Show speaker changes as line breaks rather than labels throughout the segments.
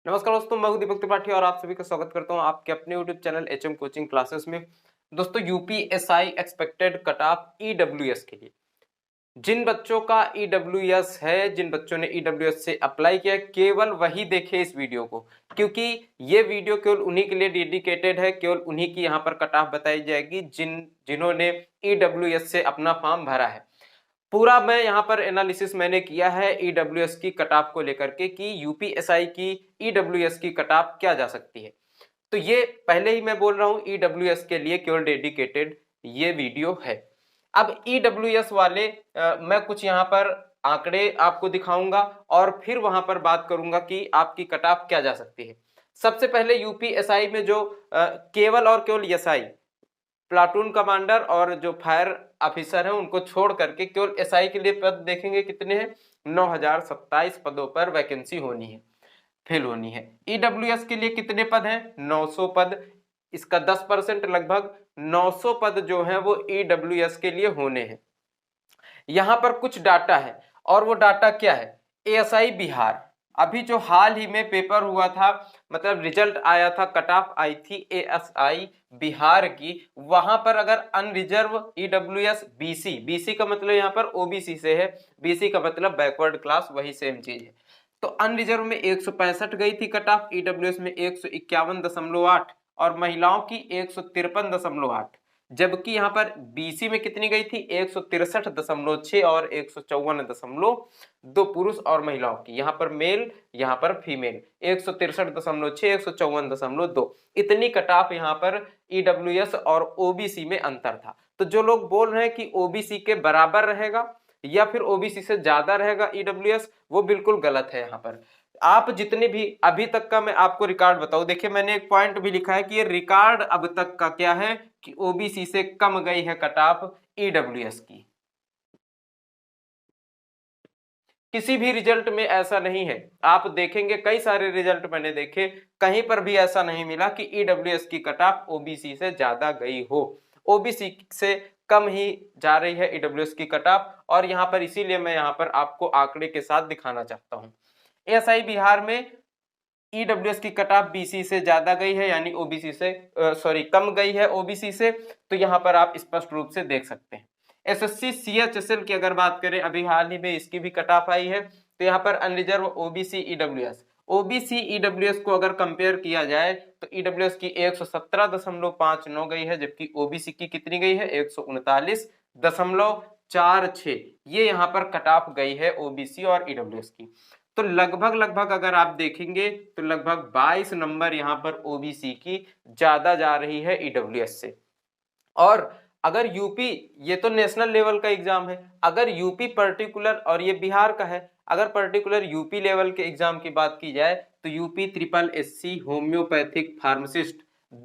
नमस्कार दोस्तों, मैं हूं दीपक त्रिपाठी और आप सभी का स्वागत करता हूं आपके अपने YouTube channel HM coaching classes में। दोस्तों, UPSI expected cut off EWS के लिए जिन बच्चों का ईडब्ल्यूएस है, जिन बच्चों ने ईडब्ल्यूएस से अप्लाई किया, केवल वही देखे इस वीडियो को, क्योंकि ये वीडियो केवल उन्हीं के लिए डेडिकेटेड है। केवल उन्हीं की यहाँ पर कट ऑफ बताई जाएगी जिन्होंने ईडब्ल्यूएस से अपना फॉर्म भरा है। पूरा मैं यहाँ पर एनालिसिस मैंने किया है ईडब्ल्यूएस की कट ऑफ को लेकर के कि यूपीएसआई की ईडब्ल्यूएस की कट ऑफ क्या जा सकती है। तो ये पहले ही मैं बोल रहा हूँ, ईडब्ल्यूएस के लिए केवल डेडिकेटेड ये वीडियो है। अब ईडब्ल्यूएस वाले मैं कुछ यहाँ पर आंकड़े आपको दिखाऊंगा और फिर वहां पर बात करूंगा कि आपकी कट ऑफ क्या जा सकती है। सबसे पहले यूपीएसआई में जो केवल और केवल एसआई प्लाटून कमांडर और जो फायर ऑफिसर हैं उनको छोड़ करके केवल एसआई के लिए पद देखेंगे, कितने हैं? 9027 पदों पर वैकेंसी होनी है, फिल होनी है। ईडब्ल्यूएस के लिए कितने पद हैं? 900 पद। इसका 10% लगभग 900 पद जो हैं वो ईडब्ल्यूएस के लिए होने हैं। यहां पर कुछ डाटा है और वो डाटा क्या है? एएसआई बिहार, अभी जो हाल ही में पेपर हुआ था, मतलब रिजल्ट आया था, कट ऑफ आई थी एएसआई बिहार की, वहां पर अगर अनरिजर्व ईडब्ल्यूएस बीसी, बीसी का मतलब यहाँ पर ओबीसी से है, बीसी का मतलब बैकवर्ड क्लास, वही सेम चीज है। तो अनरिजर्व में 165 गई थी कट ऑफ, ईडब्ल्यूएस में 151.8 और महिलाओं की 153.8, जबकि यहां पर बीसी में कितनी गई थी? 163.6 और 154.2 पुरुष और महिलाओं की, यहां पर मेल यहां पर फीमेल, 163.6 154.2, इतनी कट ऑफ यहां पर ईडब्ल्यूएस और ओबीसी में अंतर था। तो जो लोग बोल रहे हैं कि ओबीसी के बराबर रहेगा या फिर ओबीसी से ज्यादा रहेगा ईडब्ल्यूएस, वो बिल्कुल गलत है। यहाँ पर आप जितने भी अभी तक का मैं आपको रिकॉर्ड बताऊं, देखिए मैंने एक पॉइंट भी लिखा है कि ये रिकॉर्ड अब तक का क्या है कि ओबीसी से कम गई है कट ऑफ ईडब्ल्यूएस की। किसी भी रिजल्ट में ऐसा नहीं है, आप देखेंगे कई सारे रिजल्ट मैंने देखे, कहीं पर भी ऐसा नहीं मिला कि ईडब्ल्यूएस की कट ऑफ ओबीसी से ज्यादा गई हो। ओबीसी से कम ही जा रही है ईडब्ल्यूएस की कट ऑफ, और यहां पर इसीलिए मैं यहां पर आपको आंकड़े के साथ दिखाना चाहता हूं। एएसआई बिहार में ईडब्ल्यूएस की कट ऑफ बीसी से ज्यादा गई है, यानी ओबीसी से कम गई है ओबीसी से, तो यहां पर आप स्पष्ट रूप से देख सकते हैं। एसएससी सीएचएसएल की अगर बात करें, अभी हाल ही में इसकी भी कट ऑफ आई है, तो यहाँ पर unreserve OBC EWS, OBC EWS को अगर कंपेयर किया जाए तो ईडब्ल्यूएस की 117.59 गई है, जबकि ओबीसी की कितनी गई है? 139.46, ये यहाँ पर कट ऑफ गई है ओबीसी और ईडब्ल्यूएस की। तो लगभग अगर आप देखेंगे तो लगभग 22 नंबर यहाँ पर ओबीसी की ज्यादा जा रही है ईडब्ल्यूएस से। और अगर यूपी, ये तो नेशनल लेवल का एग्जाम है, अगर यूपी पर्टिकुलर, और ये बिहार का है, अगर पर्टिकुलर यूपी लेवल के एग्जाम की बात की जाए तो UP triple SC homeopathic pharmacist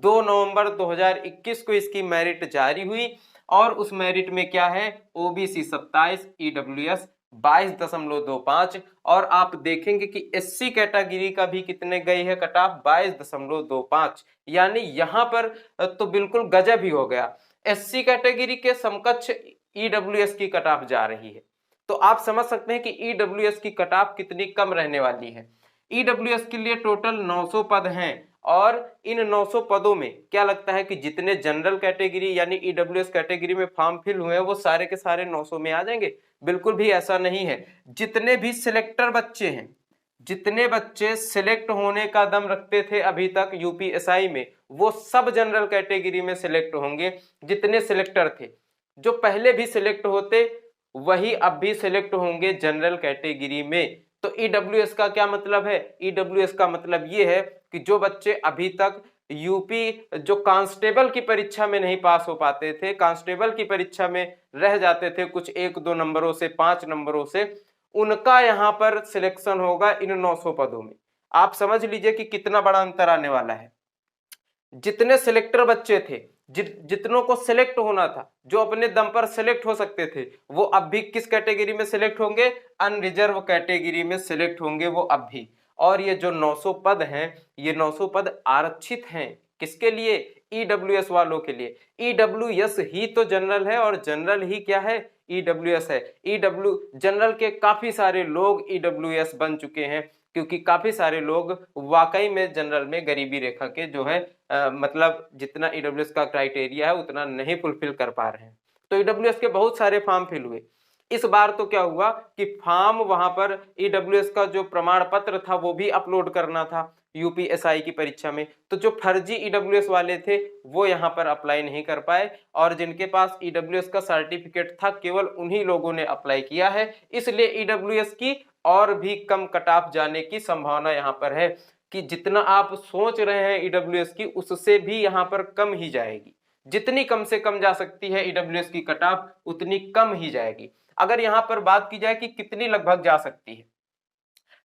2 नवंबर 2021 को इसकी मेरिट जारी हुई, और उस मेरिट में क्या है? ओबीसी 27, ईडब्ल्यूएस 22.25, और आप देखेंगे कि एससी कैटेगरी का भी कितने गई है कट ऑफ? 22.25, यानी यहां पर तो बिल्कुल गजब ही हो गया। एससी कैटेगरी के समकक्ष ईडब्ल्यूएस की कट ऑफ जा रही है, तो आप समझ सकते हैं कि ईडब्ल्यूएस की कट ऑफ कितनी कम रहने वाली है। ईडब्ल्यूएस के लिए टोटल 900 पद हैं, और इन 900 पदों में क्या लगता है कि जितने जनरल कैटेगरी यानी ईडब्ल्यूएस कैटेगरी में फॉर्म फिल हुए हैं वो सारे के सारे 900 में आ जाएंगे? बिल्कुल भी ऐसा नहीं है। जितने भी सिलेक्टर बच्चे हैं, जितने बच्चे सिलेक्ट होने का दम रखते थे अभी तक यूपीएसआई में, वो सब जनरल कैटेगरी में सिलेक्ट होंगे। जितने सिलेक्टर थे, जो पहले भी सिलेक्ट होते, वही अब भी सिलेक्ट होंगे जनरल कैटेगरी में। तो ईडब्ल्यूएस का क्या मतलब है? ईडब्ल्यूएस का मतलब ये है कि जो बच्चे अभी तक यूपी जो कांस्टेबल की परीक्षा में नहीं पास हो पाते थे, कांस्टेबल की परीक्षा में रह जाते थे कुछ 1-2 नंबरों से, 5 नंबरों से, उनका यहां पर सिलेक्शन होगा इन 900 पदों में। आप समझ लीजिए कि कितना बड़ा अंतर आने वाला है। जितने सिलेक्टर बच्चे थे, जितनों को सिलेक्ट होना था, जो अपने दम पर सिलेक्ट हो सकते थे, वो अब भी किस कैटेगरी में सिलेक्ट होंगे? अनरिजर्व कैटेगरी में सिलेक्ट होंगे वो अब भी। और ये जो 900 पद हैं, ये 900 पद आरक्षित हैं, किसके लिए? ईडब्ल्यूएस वालों के लिए। ईडब्ल्यूएस ही तो जनरल है, और जनरल ही क्या है? EWS है। जनरल के काफी सारे लोग EWS बन चुके हैं, क्योंकि काफी सारे लोग वाकई में जनरल में गरीबी रेखा के जो है मतलब जितना EWS का क्राइटेरिया है उतना नहीं फुलफिल कर पा रहे हैं। तो EWS के बहुत सारे फॉर्म फिल हुए। इस बार तो क्या हुआ कि फॉर्म वहां पर EWS का जो प्रमाण पत्र था वो भी अपलोड करना था यूपीएसआई की परीक्षा में, तो जो फर्जी EWS वाले थे वो यहाँ पर अप्लाई नहीं कर पाए, और जिनके पास EWS का सर्टिफिकेट था केवल उन्हीं लोगों ने अप्लाई किया है। इसलिए EWS की और भी कम कट ऑफ जाने की संभावना यहाँ पर है कि जितना आप सोच रहे हैं EWS की उससे भी यहाँ पर कम ही जाएगी। जितनी कम से कम जा सकती है EWS की कट ऑफ उतनी कम ही जाएगी। अगर यहाँ पर बात की जाए कि कितनी लगभग जा सकती है,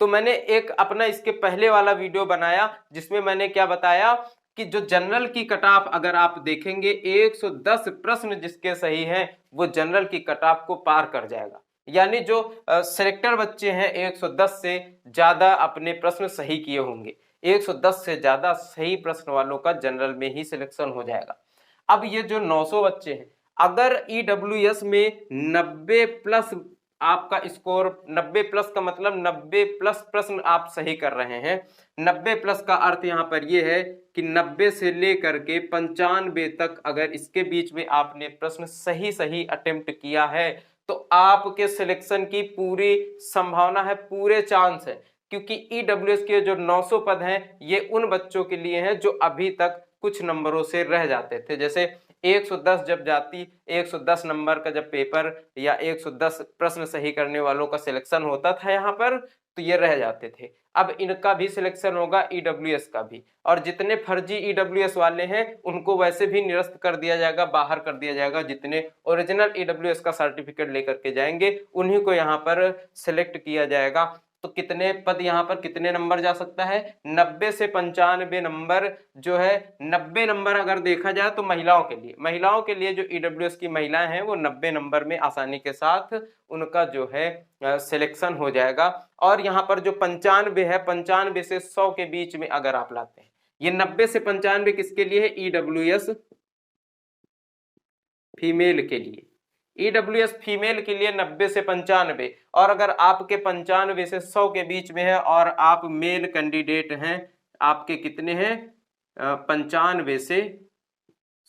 तो मैंने एक अपना इसके पहले वाला वीडियो बनाया जिसमें मैंने क्या बताया कि जो जनरल की कट ऑफ अगर आप देखेंगे 110 प्रश्न जिसके सही हैं वो जनरल की कट ऑफ को पार कर जाएगा। यानी जो सिलेक्टर बच्चे हैं 110 से ज्यादा अपने प्रश्न सही किए होंगे, 110 से ज्यादा सही प्रश्न वालों का जनरल में ही सिलेक्शन हो जाएगा। अब ये जो 900 बच्चे हैं, अगर EWS में 90 प्लस आपका स्कोर, 90 प्लस का मतलब 90 प्लस प्रश्न आप सही कर रहे हैं। 90 प्लस का अर्थ यहाँ पर ये है कि 90 से लेकर के 95 तक अगर इसके बीच में आपने प्रश्न सही अटेम्प्ट किया है तो आपके सिलेक्शन की पूरी संभावना है, पूरे चांस है। क्योंकि EWS के जो 900 पद हैं ये उन बच्चों के लिए हैं जो अभी तक कुछ नंबरों से रह जाते थे। जैसे 110 जब जाती, 110 नंबर का जब पेपर या 110 प्रश्न सही करने वालों का सिलेक्शन होता था यहाँ पर, तो ये रह जाते थे। अब इनका भी सिलेक्शन होगा, EWS का भी, और जितने फर्जी EWS वाले हैं उनको वैसे भी निरस्त कर दिया जाएगा, बाहर कर दिया जाएगा। जितने ओरिजिनल EWS का सर्टिफिकेट लेकर के जाएंगे उन्हीं को यहाँ पर सिलेक्ट किया जाएगा। तो कितने पद यहाँ पर, कितने नंबर जा सकता है? 90 से 95 नंबर जो है, 90 नंबर अगर देखा जाए तो महिलाओं के लिए जो EWS की महिलाएं हैं वो 90 नंबर में आसानी के साथ उनका जो है सिलेक्शन हो जाएगा। और यहाँ पर जो 95 है, 95 से 100 के बीच में अगर आप लाते हैं, ये 90 से 95 किसके लिए है? EWS फीमेल के लिए। EWS फीमेल के लिए 90 से 95, और अगर आपके 95 से 100 के बीच में है और आप मेल कैंडिडेट हैं, आपके कितने हैं? 95 से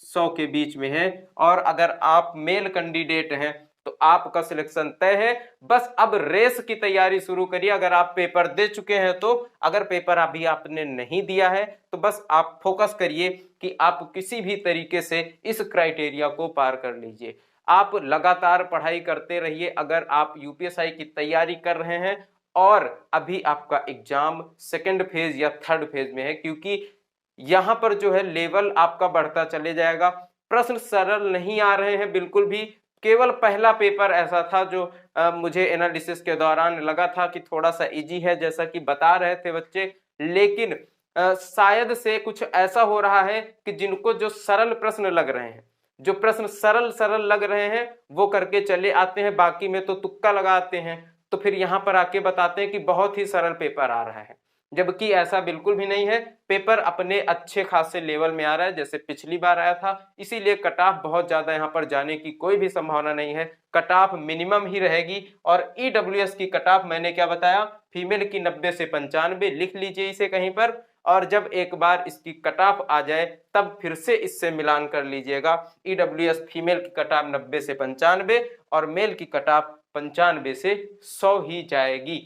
100 के बीच में है, और अगर आप मेल कैंडिडेट हैं तो आपका सिलेक्शन तय है। बस अब रेस की तैयारी शुरू करिए। अगर आप पेपर दे चुके हैं तो, अगर पेपर अभी आपने नहीं दिया है तो बस आप फोकस करिए कि आप किसी भी तरीके से इस क्राइटेरिया को पार कर लीजिए। आप लगातार पढ़ाई करते रहिए। अगर आप यूपीएसआई की तैयारी कर रहे हैं और अभी आपका एग्जाम सेकंड फेज या थर्ड फेज में है, क्योंकि यहां पर जो है लेवल आपका बढ़ता चले जाएगा। प्रश्न सरल नहीं आ रहे हैं बिल्कुल भी। केवल पहला पेपर ऐसा था जो मुझे एनालिसिस के दौरान लगा था कि थोड़ा सा इजी है, जैसा कि बता रहे थे बच्चे, लेकिन शायद से कुछ ऐसा हो रहा है कि जिनको जो सरल प्रश्न लग रहे हैं, जो प्रश्न सरल लग रहे हैं वो करके चले आते हैं, बाकी में तो तुक्का लगाते हैं, तो फिर यहाँ पर आके बताते हैं कि बहुत ही सरल पेपर आ रहा है, जबकि ऐसा बिल्कुल भी नहीं है। पेपर अपने अच्छे खासे लेवल में आ रहा है जैसे पिछली बार आया था, इसीलिए कट ऑफ बहुत ज्यादा यहाँ पर जाने की कोई भी संभावना नहीं है। कट ऑफ मिनिमम ही रहेगी। और EWS की कट ऑफ मैंने क्या बताया? फीमेल की 90 से 95, लिख लीजिए इसे कहीं पर, और जब एक बार इसकी कट ऑफ आ जाए तब फिर से इससे मिलान कर लीजिएगा। EWS फीमेल की कट ऑफ 90 से 95 और मेल की कट ऑफ 95 से 100 ही जाएगी।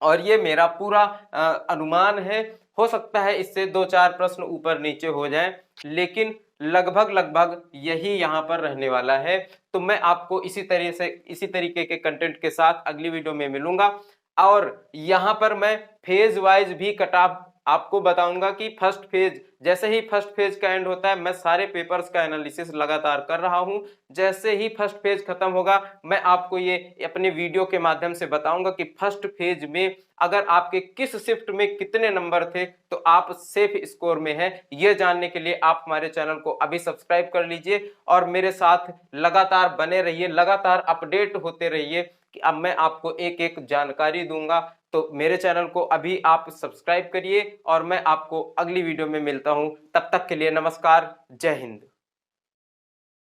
और ये मेरा पूरा अनुमान है। हो सकता है इससे 2-4 प्रश्न ऊपर नीचे हो जाएं, लेकिन लगभग यही यहाँ पर रहने वाला है। तो मैं आपको इसी तरीके के कंटेंट के साथ अगली वीडियो में मिलूंगा, और यहाँ पर मैं फेज वाइज भी कट ऑफ आपको बताऊंगा कि फर्स्ट फेज, जैसे ही फर्स्ट फेज का एंड होता है, मैं सारे पेपर्स का एनालिसिस लगातार कर रहा हूं। जैसे ही फर्स्ट फेज खत्म होगा मैं आपको ये अपने वीडियो के माध्यम से बताऊंगा कि फर्स्ट फेज में अगर आपके किस शिफ्ट में कितने नंबर थे तो आप सेफ स्कोर में हैं। ये जानने के लिए आप हमारे चैनल को अभी सब्सक्राइब कर लीजिए और मेरे साथ लगातार बने रहिए, लगातार अपडेट होते रहिए कि अब मैं आपको एक एक जानकारी दूंगा। तो मेरे चैनल को अभी आप सब्सक्राइब करिए और मैं आपको अगली वीडियो में मिलता हूं। तब तक के लिए नमस्कार, जय हिंद।